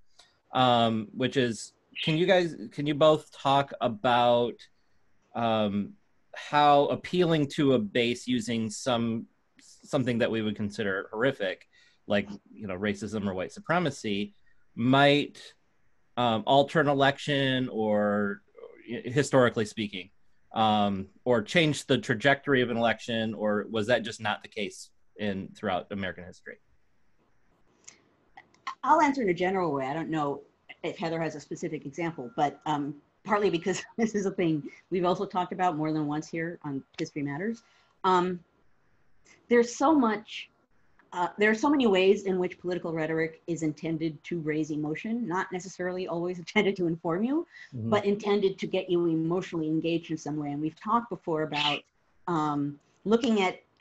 which is, can you both talk about how appealing to a base using something that we would consider horrific, like, you know, racism or white supremacy, might alter an election or historically speaking, or change the trajectory of an election, or was that just not the case throughout American history? I'll answer in a general way. I don't know if Heather has a specific example, but partly because this is a thing we've also talked about more than once here on History Matters. There's so much, there are so many ways in which political rhetoric is intended to raise emotion, not necessarily always intended to inform you, but intended to get you emotionally engaged in some way. And we've talked before about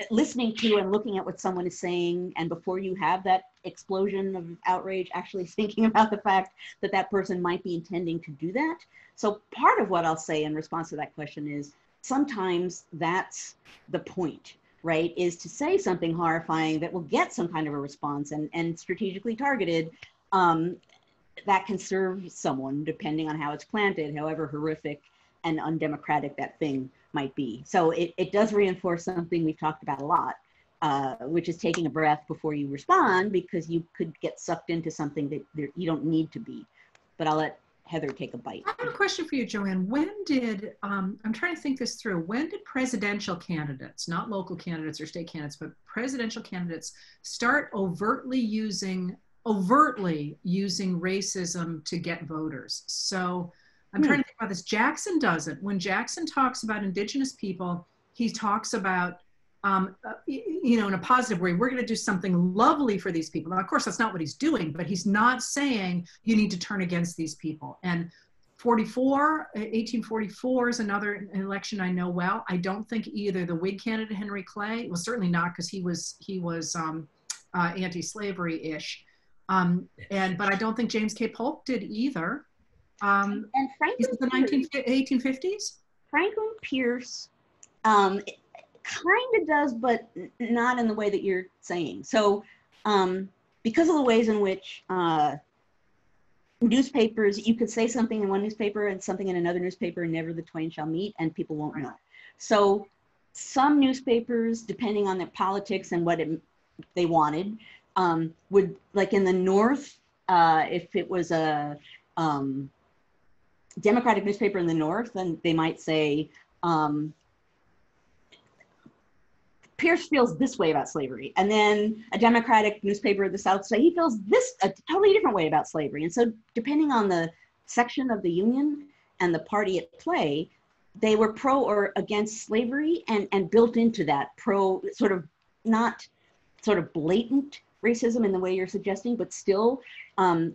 listening to and looking at what someone is saying, and before you have that explosion of outrage, actually thinking about the fact that that person might be intending to do that. So part of what I'll say in response to that question is sometimes that's the point, right? Is to say something horrifying that will get some kind of a response and strategically targeted, that can serve someone depending on how it's planted, however horrific and undemocratic that thing might be. So it does reinforce something we've talked about a lot, which is taking a breath before you respond, because you could get sucked into something that you don't need to be. But I'll let Heather take a bite. I have a question for you, Joanne. When did, I'm trying to think this through, when did presidential candidates, not local candidates or state candidates, but presidential candidates start overtly using racism to get voters? So I'm trying to think about this. Jackson doesn't. When Jackson talks about indigenous people, he talks about, you know, in a positive way, we're going to do something lovely for these people. Now, of course, that's not what he's doing, but he's not saying you need to turn against these people. And 1844 is another election I know well. I don't think either the Whig candidate Henry Clay, well, certainly not, because he was anti-slavery-ish. But I don't think James K. Polk did either. And Franklin, is it the 1850s? Franklin Pierce kind of does, but not in the way that you're saying. So because of the ways in which newspapers, you could say something in one newspaper and something in another newspaper, and never the twain shall meet, and people won't know. So some newspapers, depending on their politics and what they wanted, would, like in the North, if it was a Democratic newspaper in the North, then they might say, Pierce feels this way about slavery. And then a Democratic newspaper in the South say he feels a totally different way about slavery. And so depending on the section of the Union and the party at play, they were pro or against slavery, and built into that pro, sort of not sort of blatant racism in the way you're suggesting, but still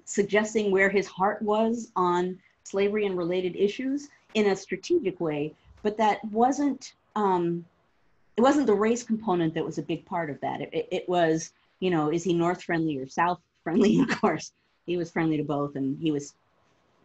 suggesting where his heart was on slavery and related issues in a strategic way. But that wasn't, it wasn't the race component that was a big part of that. It was, you know, is he North friendly or South friendly? Of course, he was friendly to both, and he was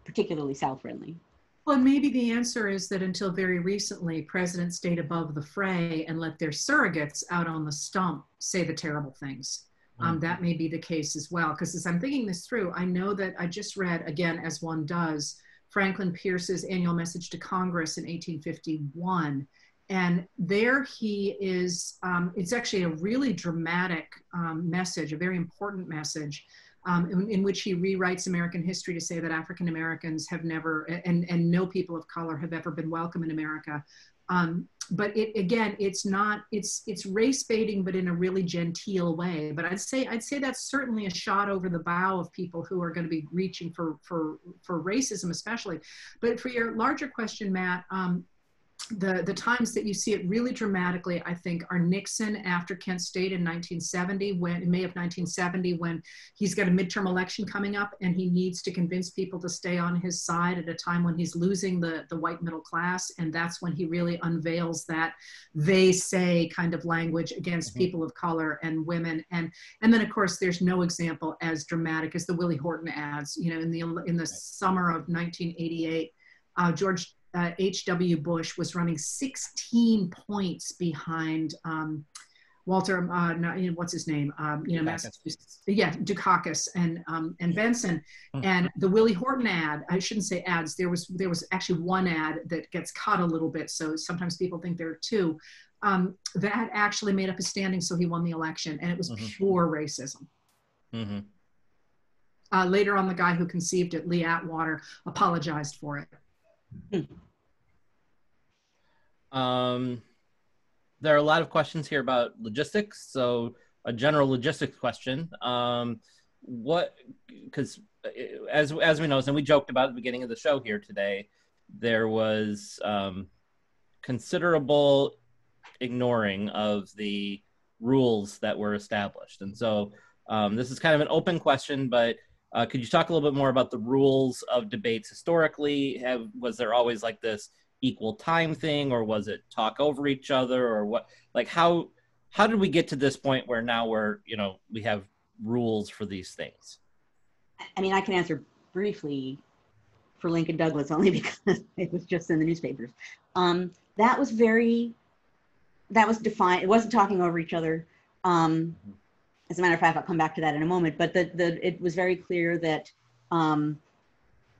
particularly South friendly. Well, maybe the answer is that until very recently, presidents stayed above the fray and let their surrogates out on the stump say the terrible things. That may be the case as well, because as I'm thinking this through, I know that I just read, again, as one does, Franklin Pierce's annual message to Congress in 1851. And there he is, it's actually a really dramatic message, a very important message, in which he rewrites American history to say that African Americans have never, and no people of color have ever been welcome in America. But it's race baiting, but in a really genteel way. But I'd say that's certainly a shot over the bow of people who are going to be reaching for racism, especially. But for your larger question, Matt, the times that you see it really dramatically, I think, are Nixon after Kent State in 1970, in May of 1970, when he's got a midterm election coming up and he needs to convince people to stay on his side at a time when he's losing the white middle class. And that's when he really unveils that they say kind of language against people of color and women. And then, of course, there's no example as dramatic as the Willie Horton ads. You know, in the summer of 1988, George H.W. Bush was running 16 points behind Walter, what's his name? Massachusetts, Dukakis and Benson. And the Willie Horton ad, I shouldn't say ads, there was actually one ad that gets cut a little bit, so sometimes people think there are two. That actually made up his standing, so he won the election, and it was pure racism. Later on, the guy who conceived it, Lee Atwater, apologized for it. There are a lot of questions here about logistics. So a general logistics question. Because as we know, and we joked about at the beginning of the show here today, there was considerable ignoring of the rules that were established. And so this is kind of an open question, but could you talk a little bit more about the rules of debates historically? Was there always like this equal time thing, or was it talk over each other, or what? Like how did we get to this point where now we have rules for these things? I mean, I can answer briefly for Lincoln Douglas only because it was just in the newspapers. That was defined. It wasn't talking over each other. As a matter of fact, I'll come back to that in a moment, but it was very clear that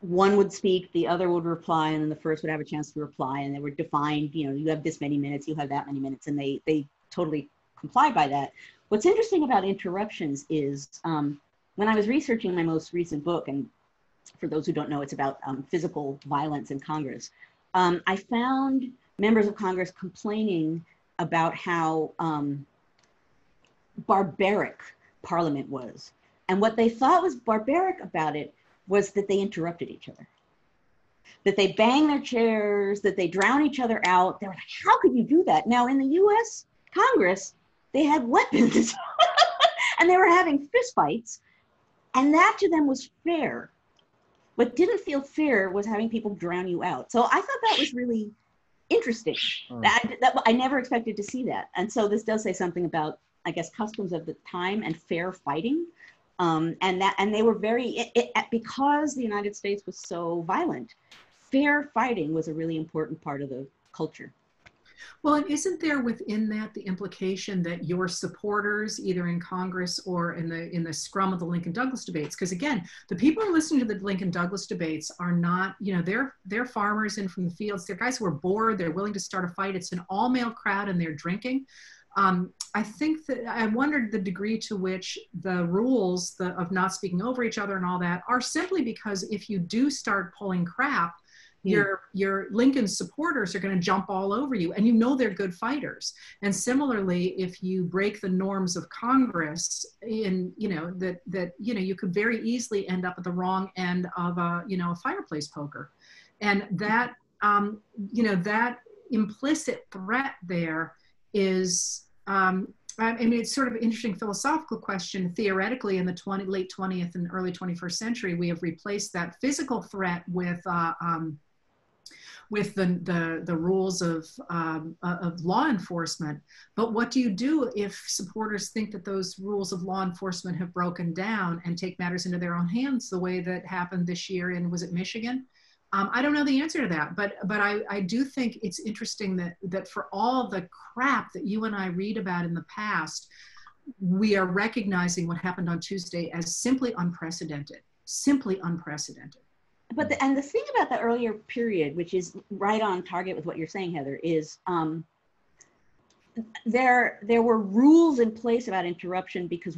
one would speak, the other would reply, and then the first would have a chance to reply, and they were defined, you have this many minutes, you have that many minutes, and they totally complied by that. What's interesting about interruptions is when I was researching my most recent book, and for those who don't know, it's about physical violence in Congress, I found members of Congress complaining about how barbaric Parliament was. And what they thought was barbaric about it was that they interrupted each other, that they bang their chairs, that they drown each other out. They were like, how could you do that? Now in the US Congress, they had weapons and they were having fistfights, and that to them was fair. What didn't feel fair was having people drown you out. So I thought that was really interesting. I never expected to see that. And so this does say something about, I guess, customs of the time and fair fighting. And they were because the United States was so violent, fair fighting was a really important part of the culture. Well, and isn't there within that the implication that your supporters, either in Congress or in the scrum of the Lincoln Douglas debates, because again, the people who are listening to the Lincoln Douglas debates are not, they're farmers in from the fields. They're guys who are bored. They're willing to start a fight. It's an all-male crowd, and they're drinking. I think that I wondered the degree to which the rules of not speaking over each other and all that are simply because if you do start pulling crap, your Lincoln supporters are going to jump all over you, and they're good fighters. And similarly, if you break the norms of Congress, you could very easily end up at the wrong end of a fireplace poker, and that that implicit threat there is. I mean, it's sort of an interesting philosophical question. Theoretically, in the late 20th and early 21st century, we have replaced that physical threat with the rules of law enforcement. But what do you do if supporters think that those rules of law enforcement have broken down and take matters into their own hands the way that happened this year in, was it Michigan? I don't know the answer to that, but I do think it's interesting that for all the crap that you and I read about in the past, we are recognizing what happened on Tuesday as simply unprecedented, simply unprecedented. But the thing about the earlier period, which is right on target with what you're saying, Heather, is there were rules in place about interruption because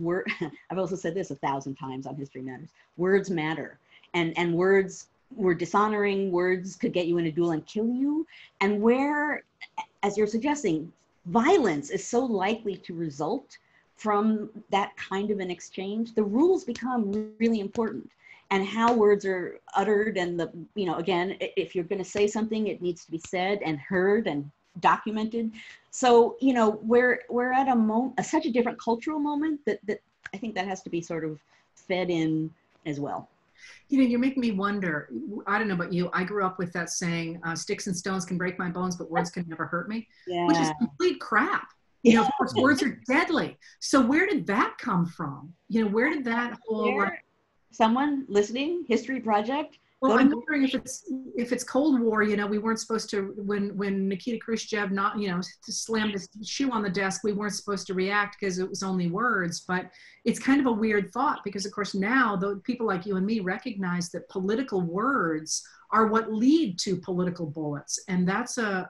I've also said this 1,000 times on History Matters, words matter, and words were dishonoring, words could get you in a duel and kill you. And where, as you're suggesting, violence is so likely to result from that kind of an exchange, the rules become really important. And how words are uttered, and again, if you're going to say something, it needs to be said and heard and documented. So, we're at such a different cultural moment that I think that has to be sort of fed in as well. You're making me wonder. I don't know about you. I grew up with that saying, sticks and stones can break my bones, but words can never hurt me, which is complete crap. Of course, words are deadly. So where did that come from? Where did that whole... someone listening, History Project. Well, I'm wondering if it's Cold War, we weren't supposed to, when Nikita Khrushchev slammed his shoe on the desk, we weren't supposed to react because it was only words. But it's kind of a weird thought because, of course, now people like you and me recognize that political words are what lead to political bullets, and that's a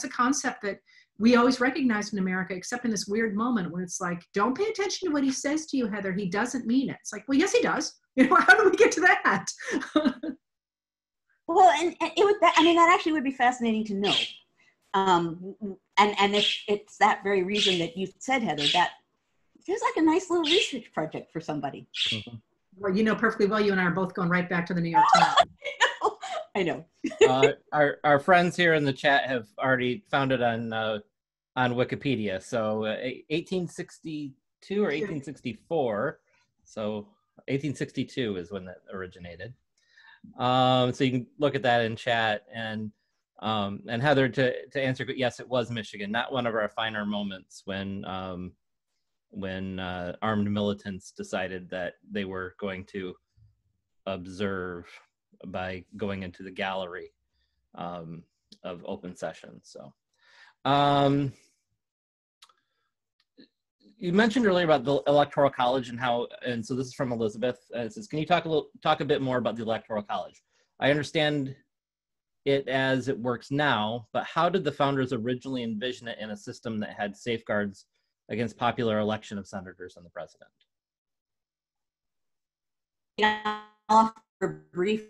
concept that we always recognized in America, except in this weird moment when it's like, don't pay attention to what he says to you, Heather. He doesn't mean it. It's like, well, yes, he does. How do we get to that? Well, and it would, I mean, that actually would be fascinating to know. And if it's that very reason that you said, Heather, that feels like a nice little research project for somebody. Mm-hmm. Well, you know perfectly well, you and I are both going right back to the New York Times. I know. Our friends here in the chat have already found it on Wikipedia. So 1862 or 1864. So 1862 is when that originated. So you can look at that in chat, and Heather, to answer, yes, it was Michigan, not one of our finer moments when armed militants decided that they were going to observe by going into the gallery of open session. So you mentioned earlier about the Electoral College and so this is from Elizabeth. It says, can you talk a bit more about the Electoral College? I understand it as it works now, but how did the founders originally envision it in a system that had safeguards against popular election of senators and the president? Yeah, I'll offer a brief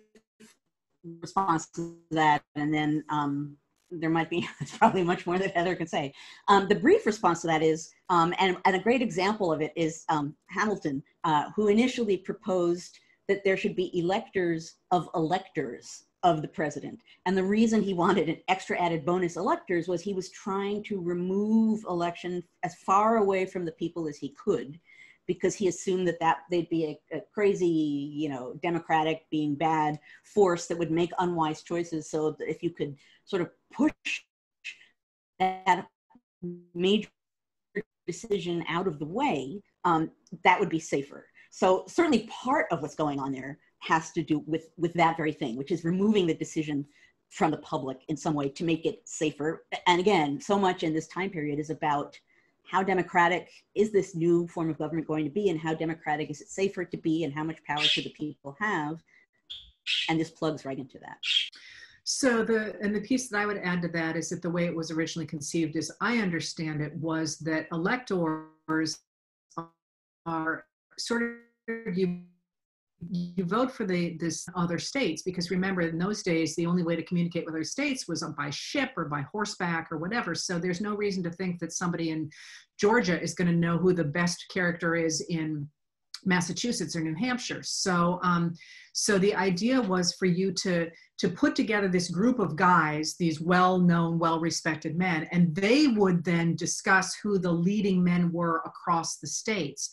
response to that, and then there might be probably much more that Heather can say. The brief response to that is, and a great example of it is Hamilton, who initially proposed that there should be electors of electors of the president. And the reason he wanted an extra added bonus electors was he was trying to remove election as far away from the people as he could, because he assumed that they'd be a crazy, democratic being bad force that would make unwise choices. So that if you could sort of push that major decision out of the way, that would be safer. So certainly part of what's going on there has to do with that very thing, which is removing the decision from the public in some way to make it safer. And again, so much in this time period is about how democratic is this new form of government going to be, and how democratic is it safer to be, and how much power should the people have? And this plugs right into that. So the piece that I would add to that is that the way it was originally conceived, as I understand it, was that electors are sort of, you vote for this other states, because remember, in those days the only way to communicate with other states was by ship or by horseback or whatever. So there's no reason to think that somebody in Georgia is going to know who the best character is in Massachusetts or New Hampshire. So so the idea was for you to put together this group of guys, these well-known, well-respected men, and they would then discuss who the leading men were across the states.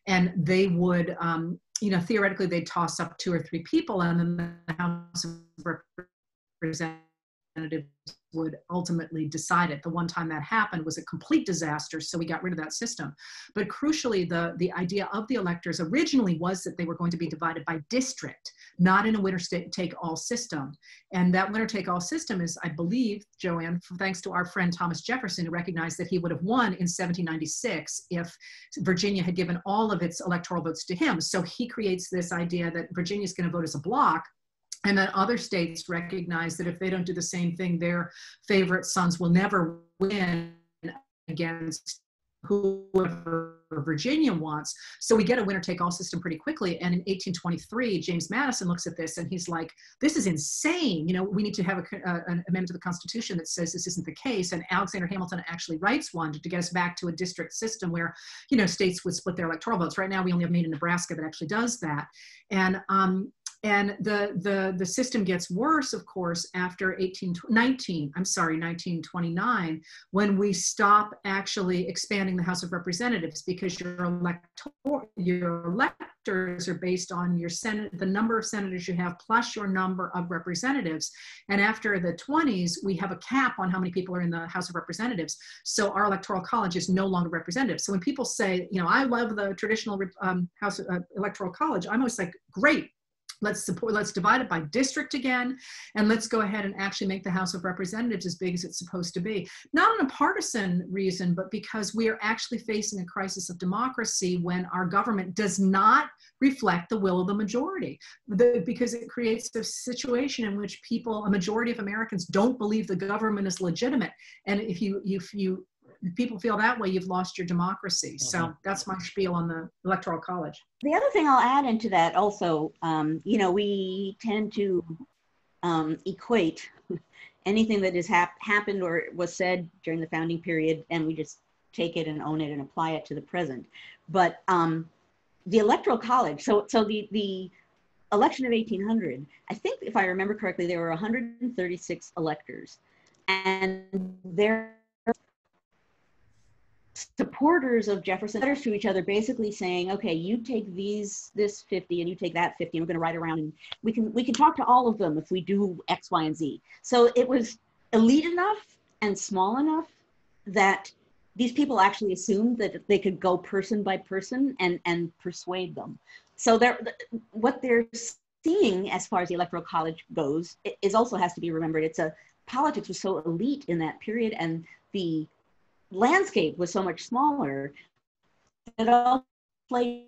And they would, theoretically, they'd toss up 2 or 3 people, and then the House of Representatives would ultimately decide it. The one time that happened was a complete disaster, so we got rid of that system. But crucially, the idea of the electors originally was that they were going to be divided by district, not in a winner-take-all system. And that winner-take-all system is, I believe, Joanne, thanks to our friend Thomas Jefferson, who recognized that he would have won in 1796 if Virginia had given all of its electoral votes to him. So he creates this idea that Virginia is going to vote as a block, and that other states recognize that if they don't do the same thing, their favorite sons will never win against whoever Virginia wants. So we get a winner-take-all system pretty quickly. And in 1823, James Madison looks at this and he's like, this is insane. We need to have an amendment to the Constitution that says this isn't the case. And Alexander Hamilton actually writes one to get us back to a district system where, states would split their electoral votes. Right now, we only have Maine and Nebraska that actually does that. And the system gets worse, of course, after 1929, when we stop actually expanding the House of Representatives, because your electors are based on your the number of senators you have plus your number of representatives. And after the 20s, we have a cap on how many people are in the House of Representatives. So our electoral college is no longer representative. So when people say, I love the traditional House Electoral College, I'm always like, great. let's divide it by district again, and let's go ahead and actually make the House of Representatives as big as it's supposed to be. Not on a partisan reason, but because we are actually facing a crisis of democracy when our government does not reflect the will of the majority. Because it creates a situation in which a majority of Americans don't believe the government is legitimate. And if people feel that way, you've lost your democracy. So that's my spiel on the Electoral College. The other thing I'll add into that also, we tend to equate anything that has happened or was said during the founding period, and we just take it and own it and apply it to the present. But the Electoral College, so the election of 1800, I think if I remember correctly, there were 136 electors, and there supporters of Jefferson letters to each other basically saying, okay, you take this 50 and you take that 50 and we're going to ride around and we can talk to all of them if we do X, Y, and Z. So it was elite enough and small enough that these people actually assumed that they could go person by person and persuade them. So what they're seeing as far as the Electoral College goes is also has to be remembered. Politics was so elite in that period, and the landscape was so much smaller that it all played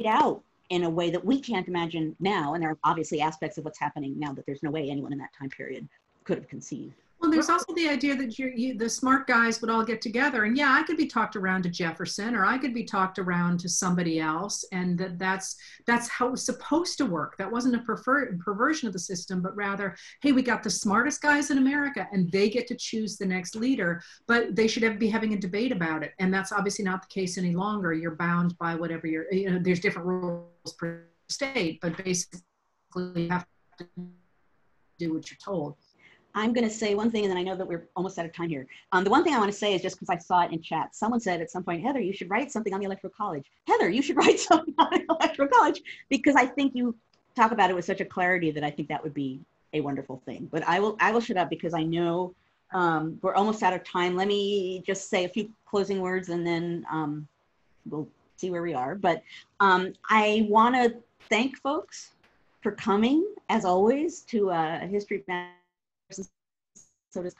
out in a way that we can't imagine now. And there are obviously aspects of what's happening now that there's no way anyone in that time period could have conceived. Well, there's also the idea that the smart guys would all get together, and yeah, I could be talked around to Jefferson, or I could be talked around to somebody else, and that's how it was supposed to work. That wasn't a perversion of the system, but rather, hey, we got the smartest guys in America, and they get to choose the next leader, but they should be having a debate about it, and that's obviously not the case any longer. You're bound by whatever there's different rules per state, but basically you have to do what you're told. I'm going to say one thing, and then I know that we're almost out of time here. The one thing I want to say is just because I saw it in chat. Someone said at some point, Heather, you should write something on the Electoral College. Heather, you should write something on the Electoral College, because I think you talk about it with such a clarity that I think that would be a wonderful thing. But I will shut up because I know we're almost out of time. Let me just say a few closing words, and then we'll see where we are. But I want to thank folks for coming, as always, to History Soda's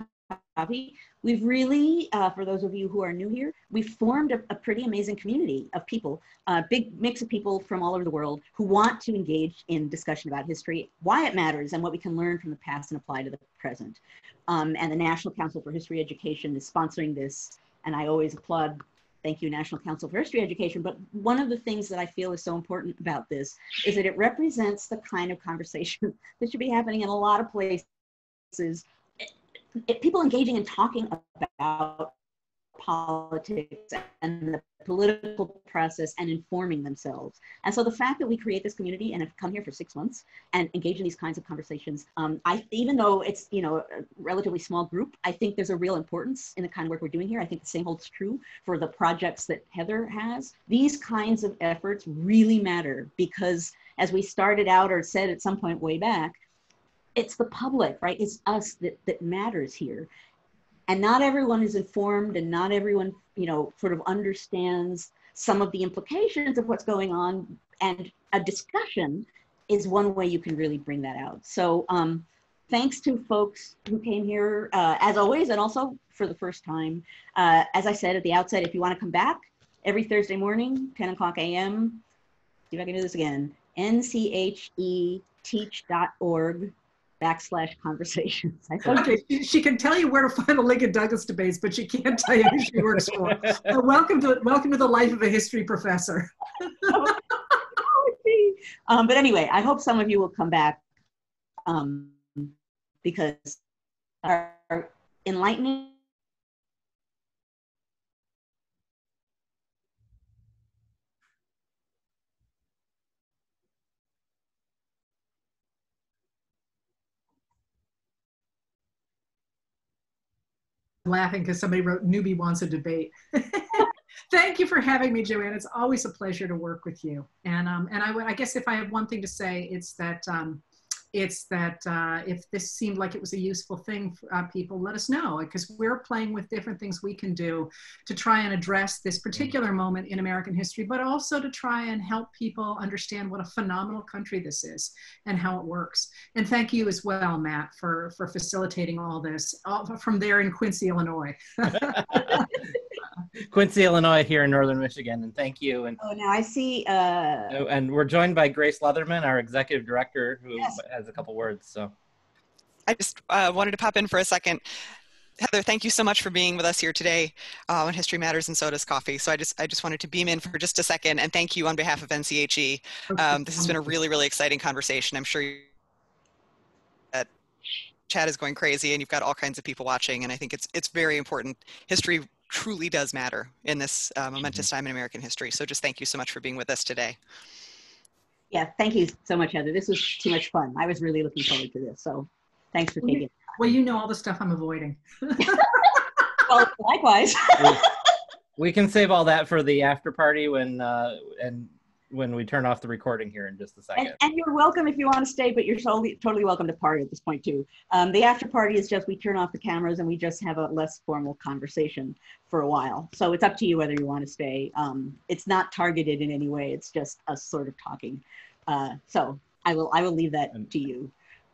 Coffee. We've really, for those of you who are new here, we've formed a pretty amazing community of people, a big mix of people from all over the world who want to engage in discussion about history, why it matters, and what we can learn from the past and apply to the present. And the National Council for History Education is sponsoring this, and I always applaud. Thank you, National Council for History Education. But one of the things that I feel is so important about this is that it represents the kind of conversation that should be happening in a lot of places. People engaging and talking about politics and the political process and informing themselves. And so the fact that we create this community and have come here for 6 months and engage in these kinds of conversations, even though it's a relatively small group, I think there's a real importance in the kind of work we're doing here. I think the same holds true for the projects that Heather has. These kinds of efforts really matter because, as we started out or said at some point way back, it's the public, right? It's us that matters here. And not everyone is informed, and not everyone, sort of understands some of the implications of what's going on. And a discussion is one way you can really bring that out. So thanks to folks who came here, as always, and also for the first time. As I said at the outset, if you want to come back every Thursday morning, 10 o'clock a.m., see if I can do this again, NCHE.org/conversations. Okay, she can tell you where to find the Lincoln Douglas debates, but she can't tell you who she works for. So welcome to the life of a history professor. But anyway, I hope some of you will come back because our enlightening laughing because somebody wrote newbie wants a debate. Thank you for having me, Joanne. It's always a pleasure to work with you. And I guess if I have one thing to say, it's that it's that if this seemed like it was a useful thing for people, let us know, because we're playing with different things we can do to try and address this particular moment in American history, but also to try and help people understand what a phenomenal country this is and how it works. And thank you as well, Matt, for facilitating all this from there in Quincy, Illinois. Quincy, Illinois, here in Northern Michigan, and thank you. And oh, now I see. and we're joined by Grace Leatherman, our executive director, who Yes. has a couple words. So I just wanted to pop in for a second. Heather, thank you so much for being with us here today on History Matters and So Does Coffee. So I just wanted to beam in for just a second and thank you on behalf of NCHE. This has been a really, really exciting conversation. I'm sure that chat is going crazy and you've got all kinds of people watching, and I think it's very important. History truly does matter in this momentous time in American history. So just thank you so much for being with us today. Yeah, thank you so much, Heather. This was too much fun. I was really looking forward to this. So thanks for taking it. Well, you know all the stuff I'm avoiding. Well, likewise. we can save all that for the after party when we turn off the recording here in just a second. And you're welcome if you want to stay, but you're totally welcome to party at this point too. The after party is just we turn off the cameras and we just have a less formal conversation for a while. So it's up to you whether you want to stay. It's not targeted in any way. It's just us sort of talking. So I will leave that to you.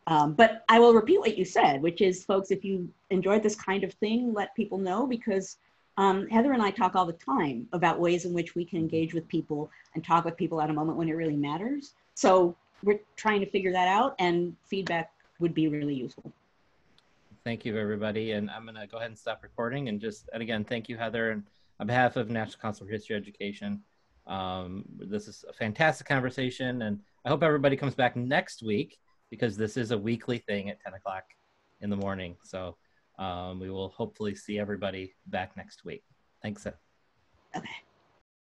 But I will repeat what you said, which is, folks, if you enjoyed this kind of thing, let people know, because Heather and I talk all the time about ways in which we can engage with people and talk with people at a moment when it really matters. So we're trying to figure that out, and feedback would be really useful. Thank you, everybody. And I'm going to go ahead and stop recording. And again, thank you, Heather. And on behalf of National Council for History Education, this is a fantastic conversation. And I hope everybody comes back next week, because this is a weekly thing at 10 o'clock in the morning. So we will hopefully see everybody back next week. Thanks. Okay.